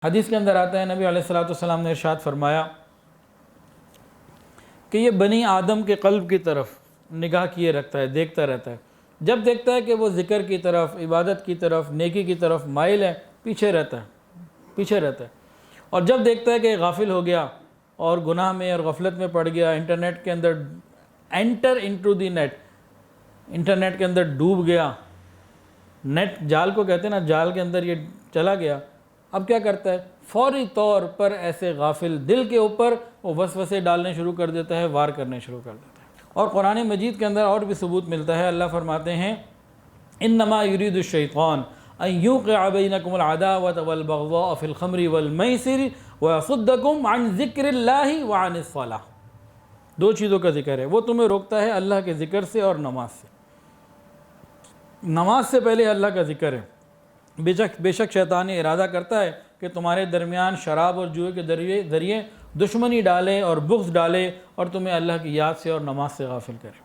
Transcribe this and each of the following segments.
حدیث کے اندر آتا ہے نبی علیہ الصلوۃ والسلام نے ارشاد فرمایا کہ یہ بنی آدم کے قلب کی طرف نگاہ کیے رکھتا ہے، دیکھتا رہتا ہے۔ جب دیکھتا ہے کہ وہ ذکر کی طرف، عبادت کی طرف، نیکی کی طرف مائل ہے، پیچھے رہتا ہے۔ اور جب دیکھتا ہے کہ غافل ہو گیا اور گناہ میں اور غفلت میں پڑ گیا، انٹرنیٹ کے اندر enter into the net, internet کے اندر ڈوب گیا، نیٹ جال کو کہتے ہیں نا، جال کے اندر یہ چلا گیا، اب کیا کرتا ہے؟ فوری طور پر ایسے غافل دل کے اوپر وہ وسوسے ڈالنے شروع کر دیتا ہے، وار کرنے شروع کر دیتا ہے۔ اور قرآن مجید کے اندر اور بھی ثبوت ملتا ہے، اللہ فرماتے ہیں انما یرید الشیطان ان یوقع بینکم العداوۃ والبغضاء فی الخمر والمیسر ویصدکم عن ذکر اللہ وعن الصلاۃ۔ دو چیزوں کا ذکر ہے، وہ تمہیں روکتا ہے اللہ کے ذکر سے اور نماز سے۔ نماز سے پہلے اللہ کا ذکر ہے۔ بے شک شیطان یہ ارادہ کرتا ہے کہ تمہارے درمیان شراب اور جوئے کے ذریعے دشمنی ڈالے اور بغض ڈالے اور تمہیں اللہ کی یاد سے اور نماز سے غافل کرے۔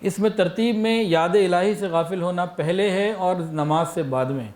اس میں ترتیب میں یاد الہی سے غافل ہونا پہلے ہے اور نماز سے بعد میں۔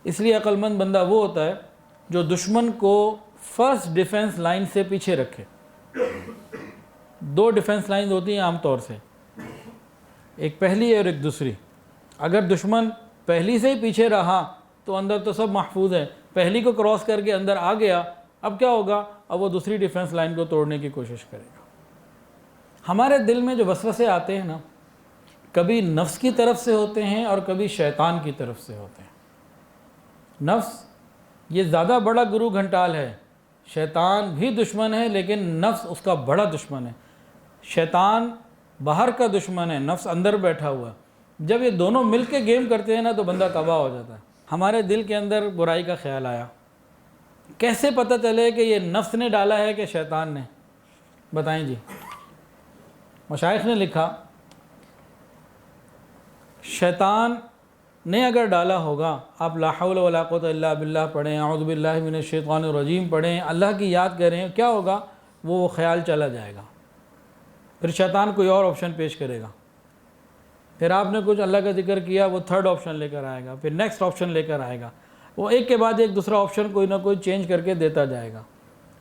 اس لیے عقل مند بندہ وہ ہوتا ہے جو دشمن کو فرسٹ ڈیفنس لائن سے پیچھے رکھے۔ دو ڈیفنس لائنز ہوتی ہیں عام طور سے، ایک پہلی اور ایک دوسری۔ اگر دشمن پہلی سے ہی پیچھے رہا تو اندر تو سب محفوظ ہے، پہلی کو کراس کر کے اندر آ گیا، اب کیا ہوگا؟ اب وہ دوسری ڈیفنس لائن کو توڑنے کی کوشش کرے گا۔ ہمارے دل میں جو وسوسے آتے ہیں نا، کبھی نفس کی طرف سے ہوتے ہیں اور کبھی شیطان کی طرف سے ہوتے ہیں۔ نفس یہ زیادہ بڑا گرو گھنٹال ہے، شیطان بھی دشمن ہے لیکن نفس اس کا بڑا دشمن ہے۔ شیطان باہر کا دشمن ہے، نفس اندر بیٹھا ہوا ہے۔ جب یہ دونوں مل کے گیم کرتے ہیں نا تو بندہ تباہ ہو جاتا ہے۔ ہمارے دل کے اندر برائی کا خیال آیا، کیسے پتہ چلے کہ یہ نفس نے ڈالا ہے کہ شیطان نے؟ بتائیں جی۔ مشائخ نے لکھا شیطان نے اگر ڈالا ہوگا، آپ لا حول ولا قوت الا باللہ پڑھیں، اعوذ باللہ من الشیطان الرجیم پڑھیں، اللہ کی یاد کریں، کیا ہوگا؟ وہ خیال چلا جائے گا، پھر شیطان کوئی اور آپشن پیش کرے گا، پھر آپ نے کچھ اللہ کا ذکر کیا، وہ تھرڈ آپشن لے کر آئے گا، پھر نیکسٹ آپشن لے کر آئے گا، وہ ایک کے بعد ایک دوسرا آپشن کوئی نہ کوئی چینج کر کے دیتا جائے گا۔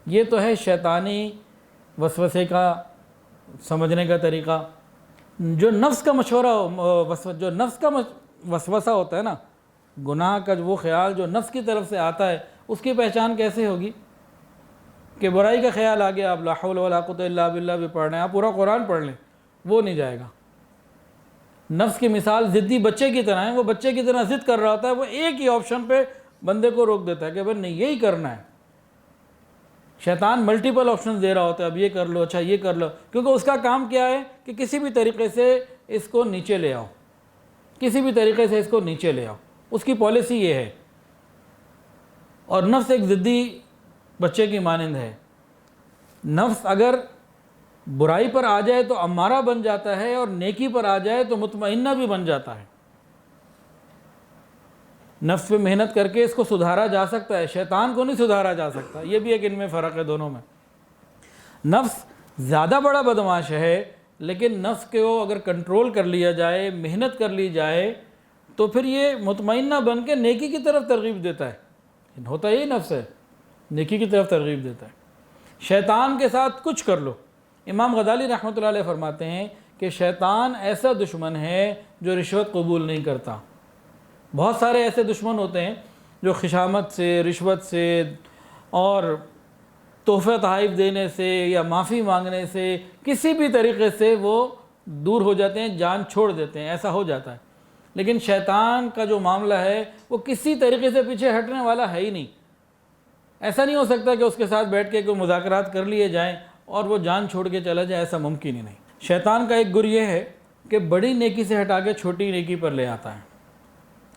یہ تو ہے شیطانی وسوسے کا سمجھنے کا طریقہ۔ جو نفس کا مشورہ جو نفس کا وسوسہ ہوتا ہے نا، گناہ کا وہ خیال جو نفس کی طرف سے آتا ہے، اس کی پہچان کیسے ہوگی؟ کہ برائی کا خیال آ گیا، آپ لا حول ولا قوت الا باللہ بھی پڑھ رہے ہیں، آپ پورا قرآن پڑھ لیں، وہ نہیں جائے گا۔ نفس کی مثال ضدی بچے کی طرح ہے، وہ بچے کی طرح ضد کر رہا ہوتا ہے، وہ ایک ہی آپشن پہ بندے کو روک دیتا ہے کہ بھائی نہیں یہی کرنا ہے۔ شیطان ملٹیپل آپشنز دے رہا ہوتا ہے، اب یہ کر لو، اچھا یہ کر لو، کیونکہ اس کا کام کیا ہے کہ کسی بھی طریقے سے اس کو نیچے لے آؤ، کسی بھی طریقے سے اس کو نیچے لے آؤ، اس کی پالیسی یہ ہے۔ اور نفس ایک ضدی بچے کی مانند ہے۔ نفس اگر برائی پر آ جائے تو امارہ بن جاتا ہے اور نیکی پر آ جائے تو مطمئنہ بھی بن جاتا ہے۔ نفس پہ محنت کر کے اس کو سدھارا جا سکتا ہے، شیطان کو نہیں سدھارا جا سکتا۔ یہ بھی ایک ان میں فرق ہے دونوں میں۔ نفس زیادہ بڑا بدمعاش ہے، لیکن نفس کو اگر کنٹرول کر لیا جائے، محنت کر لی جائے تو پھر یہ مطمئنہ بن کے نیکی کی طرف ترغیب دیتا ہے۔ ہوتا یہی نفس ہے، نیکی کی طرف ترغیب دیتا ہے۔ شیطان کے ساتھ کچھ کر لو۔ امام غزالی رحمۃ اللہ علیہ فرماتے ہیں کہ شیطان ایسا دشمن ہے جو رشوت قبول نہیں کرتا۔ بہت سارے ایسے دشمن ہوتے ہیں جو خشامت سے، رشوت سے اور تحفہ تحائف دینے سے یا معافی مانگنے سے کسی بھی طریقے سے وہ دور ہو جاتے ہیں، جان چھوڑ دیتے ہیں، ایسا ہو جاتا ہے۔ لیکن شیطان کا جو معاملہ ہے وہ کسی طریقے سے پیچھے ہٹنے والا ہے ہی نہیں۔ ایسا نہیں ہو سکتا کہ اس کے ساتھ بیٹھ کے کوئی مذاکرات کر لیے جائیں اور وہ جان چھوڑ کے چلا جائے، ایسا ممکن ہی نہیں۔ شیطان کا ایک گر یہ ہے کہ بڑی نیکی سے ہٹا کے چھوٹی نیکی پر لے آتا ہے۔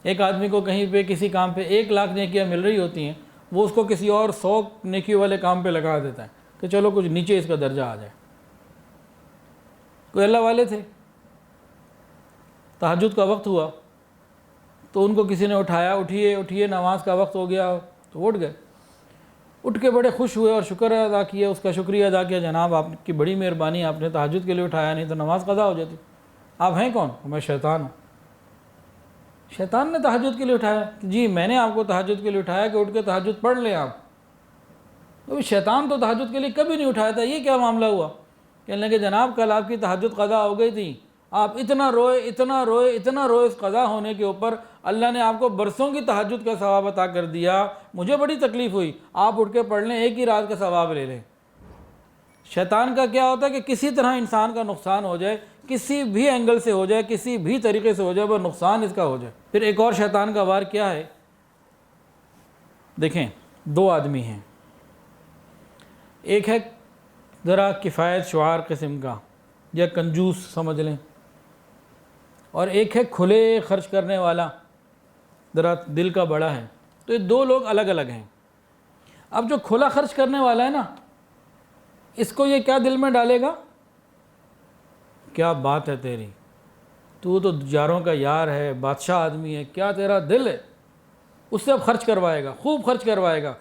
ایک آدمی کو کہیں پہ کسی کام پہ 1,00,000 نیکیاں مل رہی ہوتی ہیں، وہ اس کو کسی اور 100 نیکی والے کام پہ لگا دیتا ہے کہ چلو کچھ نیچے اس کا درجہ آ جائے۔ کوئی اللہ والے تھے، تہجد کا وقت ہوا تو ان کو کسی نے اٹھایا، اٹھیے نماز کا وقت ہو گیا، تو اٹھ گئے۔ اٹھ کے بڑے خوش ہوئے اور شکر ادا کیا، اس کا شکریہ ادا کیا، جناب آپ کی بڑی مہربانی، آپ نے تہجد کے لیے اٹھایا، نہیں تو نماز قضا ہو جاتی۔ آپ ہیں کون؟ میں شیطان ہوں۔ شیطان نے تہجد کے لیے اٹھایا، جی میں نے آپ کو تہجد کے لیے اٹھایا کہ اٹھ کے تہجد پڑھ لیں آپ. تو شیطان تو تہجد کے لیے کبھی نہیں اٹھایا تھا. یہ کیا معاملہ ہوا؟ کہنے لگے جناب کل آپ کی تہجد قضا ہو گئی تھی، آپ اتنا روئے اتنا روئے اتنا روئے اس قضا ہونے کے اوپر، اللہ نے آپ کو برسوں کی تہجد کا ثواب عطا کر دیا، مجھے بڑی تکلیف ہوئی، آپ اٹھ کے پڑھ لیں، ایک ہی رات کا ثواب لے لیں. شیطان کا کیا ہوتا ہے کہ کسی طرح انسان کا نقصان ہو جائے، کسی بھی اینگل سے ہو جائے، کسی بھی طریقے سے ہو جائے، وہ نقصان اس کا ہو جائے. پھر ایک اور شیطان کا وار کیا ہے، دیکھیں دو آدمی ہیں، ایک ہے ذرا کفایت شعار قسم کا یا کنجوس سمجھ لیں، اور ایک ہے کھلے خرچ کرنے والا، ذرا دل کا بڑا ہے. تو یہ دو لوگ الگ الگ ہیں. اب جو کھلا خرچ کرنے والا ہے نا، اس کو یہ کیا دل میں ڈالے گا، کیا بات ہے تیری، تو یاروں کا یار ہے، بادشاہ آدمی ہے، کیا تیرا دل ہے، اس سے اب خرچ کروائے گا، خوب خرچ کروائے گا،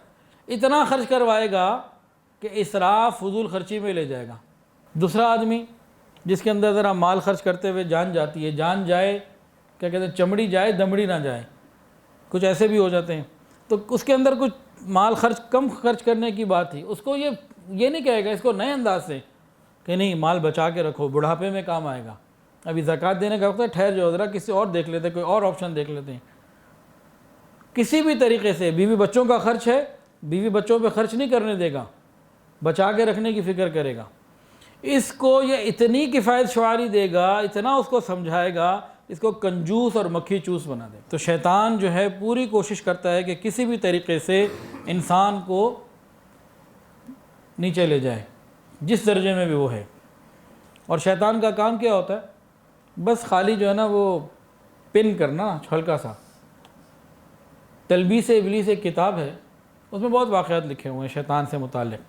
اتنا خرچ کروائے گا کہ اسراف فضول خرچی میں لے جائے گا. دوسرا آدمی جس کے اندر ذرا مال خرچ کرتے ہوئے جان جاتی ہے، جان جائے کیا کہتے ہیں، چمڑی جائے دمڑی نہ جائے، کچھ ایسے بھی ہو جاتے ہیں. تو اس کے اندر کچھ مال کم خرچ کرنے کی بات تھی، اس کو یہ نہیں کہے گا، اس کو نئے انداز سے کہ نہیں مال بچا کے رکھو، بڑھاپے میں کام آئے گا، ابھی زکوٰۃ دینے کا وقت ہے، ٹھہر جاؤ ذرا، کسی اور دیکھ لیتے، کوئی اور آپشن دیکھ لیتے ہیں. کسی بھی طریقے سے بیوی بچوں کا خرچ ہے، بیوی بچوں پہ خرچ نہیں کرنے دے گا، بچا کے رکھنے کی فکر کرے گا. اس کو یہ اتنی کفایت شعاری دے گا، اتنا اس کو سمجھائے گا، اس کو کنجوس اور مکھی چوس بنا دے. تو شیطان جو ہے پوری کوشش کرتا ہے کہ کسی بھی طریقے سے انسان کو نیچے لے جائے، جس درجے میں بھی وہ ہے. اور شیطان کا کام کیا ہوتا ہے، بس خالی جو ہے نا وہ پن کرنا، ہلکا سا. تلبیس ابلیس ایک کتاب ہے، اس میں بہت واقعات لکھے ہوئے ہیں شیطان سے متعلق.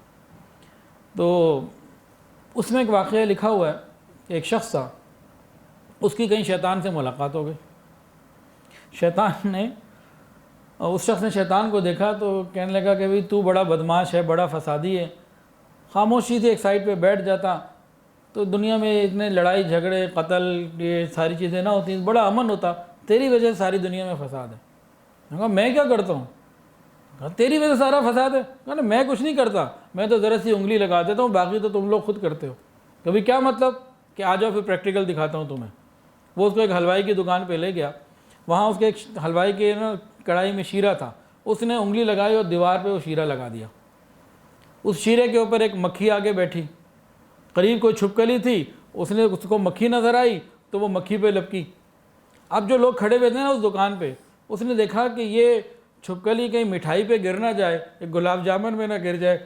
تو اس میں ایک واقعہ لکھا ہوا ہے کہ ایک شخص تھا، اس کی کہیں شیطان سے ملاقات ہو گئی. اس شخص نے شیطان کو دیکھا تو کہنے لگا کہ بھئی تو بڑا بدماش ہے، بڑا فسادی ہے. خاموشی سے ایک سائڈ پہ بیٹھ جاتا تو دنیا میں اتنے لڑائی جھگڑے قتل یہ ساری چیزیں نہ ہوتی، بڑا امن ہوتا، تیری وجہ سے ساری دنیا میں فساد ہے. کہا میں کیا کرتا ہوں؟ کہا تیری وجہ سے سارا فساد ہے. کہا میں کچھ نہیں کرتا، میں تو ذرا سی انگلی لگا دیتا ہوں، باقی تو تم لوگ خود کرتے ہو. کبھی کیا مطلب؟ کہ آ جاؤ پھر پریکٹیکل دکھاتا ہوں تمہیں. وہ اس کو ایک حلوائی کی دکان پہ لے گیا، وہاں اس کے ایک حلوائی کے کڑھائی میں شیرہ تھا، اس نے انگلی لگائی اور دیوار پہ وہ شیرہ لگا دیا. اس شیرے کے اوپر ایک مکھی آگے بیٹھی، قریب کوئی چھپکلی تھی، اس نے اس کو مکھی نظر آئی تو وہ مکھی پہ لپکی. اب جو لوگ کھڑے ہوئے تھے نا اس دکان پہ، اس نے دیکھا کہ یہ چھپکلی کہیں مٹھائی پہ گر نہ جائے، ایک گلاب جامن میں نہ گر جائے،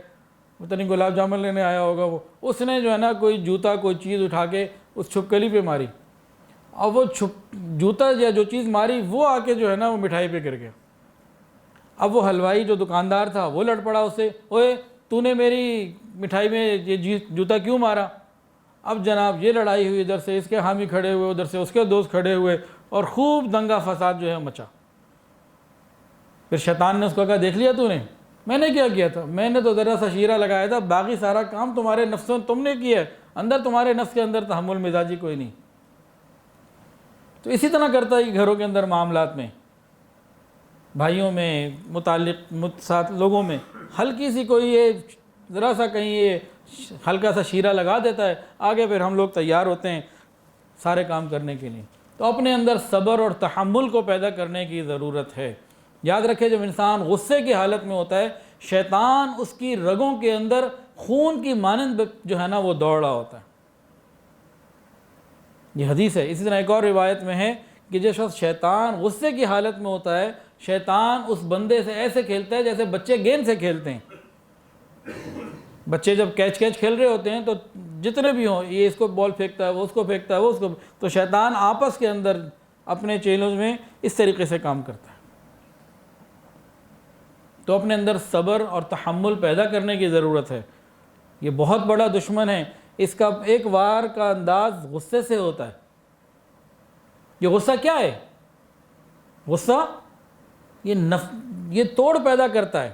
پتہ نہیں گلاب جامن لینے آیا ہوگا وہ. اس نے جو ہے نا کوئی جوتا کوئی چیز اٹھا کے اس چھپکلی پہ ماری، اور وہ جوتا یا جو چیز ماری وہ آ کے جو ہے نا وہ مٹھائی پہ گر گیا. اب وہ حلوائی جو دکاندار تھا وہ لڑ پڑا اس سے، اوئے تو نے میری مٹھائی میں یہ جوتا کیوں مارا؟ اب جناب یہ لڑائی ہوئی، ادھر سے اس کے حامی کھڑے ہوئے، ادھر سے اس کے دوست کھڑے ہوئے، اور خوب دنگا فساد جو ہے مچا. پھر شیطان نے اس کو کہا دیکھ لیا تو نے، میں نے کیا تھا؟ میں نے تو ذرا سا شیرہ لگایا تھا، باقی سارا کام تمہارے نفسوں تم نے کیا ہے، اندر تمہارے نفس کے اندر تحمل مزاجی کوئی نہیں. تو اسی طرح کرتا ہے گھروں کے اندر معاملات میں، بھائیوں میں، متعلق ساتھ لوگوں میں، ہلکی سی کوئی یہ ذرا سا کہیں یہ ہلکا سا شیرہ لگا دیتا ہے، آگے پھر ہم لوگ تیار ہوتے ہیں سارے کام کرنے کے لیے. تو اپنے اندر صبر اور تحمل کو پیدا کرنے کی ضرورت ہے. یاد رکھیں جب انسان غصے کی حالت میں ہوتا ہے، شیطان اس کی رگوں کے اندر خون کی مانند جو ہے نا وہ دوڑ رہا ہوتا ہے. یہ حدیث ہے. اسی طرح ایک اور روایت میں ہے کہ جو شخص شیطان غصے کی حالت میں ہوتا ہے، شیطان اس بندے سے ایسے کھیلتا ہے جیسے بچے گیند سے کھیلتے ہیں. بچے جب کیچ کھیل رہے ہوتے ہیں تو جتنے بھی ہوں، یہ اس کو بال پھینکتا ہے، وہ اس کو پھینکتا ہے، وہ اس کو، تو شیطان آپس کے اندر اپنے چیلنج میں اس طریقے سے کام کرتا ہے. تو اپنے اندر صبر اور تحمل پیدا کرنے کی ضرورت ہے. یہ بہت بڑا دشمن ہے، اس کا ایک وار کا انداز غصے سے ہوتا ہے. یہ غصہ کیا ہے؟ غصہ یہ توڑ پیدا کرتا ہے.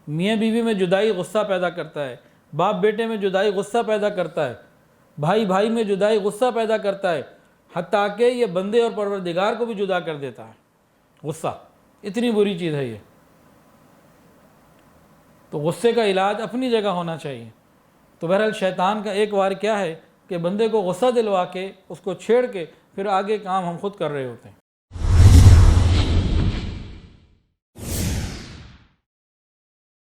میاں بیوی میں جدائی غصہ پیدا کرتا ہے، باپ بیٹے میں جدائی غصہ پیدا کرتا ہے، بھائی بھائی میں جدائی غصہ پیدا کرتا ہے، حتیٰ کہ یہ بندے اور پروردگار کو بھی جدا کر دیتا ہے. غصہ اتنی بری چیز ہے یہ. تو غصے کا علاج اپنی جگہ ہونا چاہیے. تو بہرحال شیطان کا ایک وار کیا ہے کہ بندے کو غصہ دلوا کے اس کو چھیڑ کے پھر آگے کام ہم خود کر رہے ہوتے ہیں.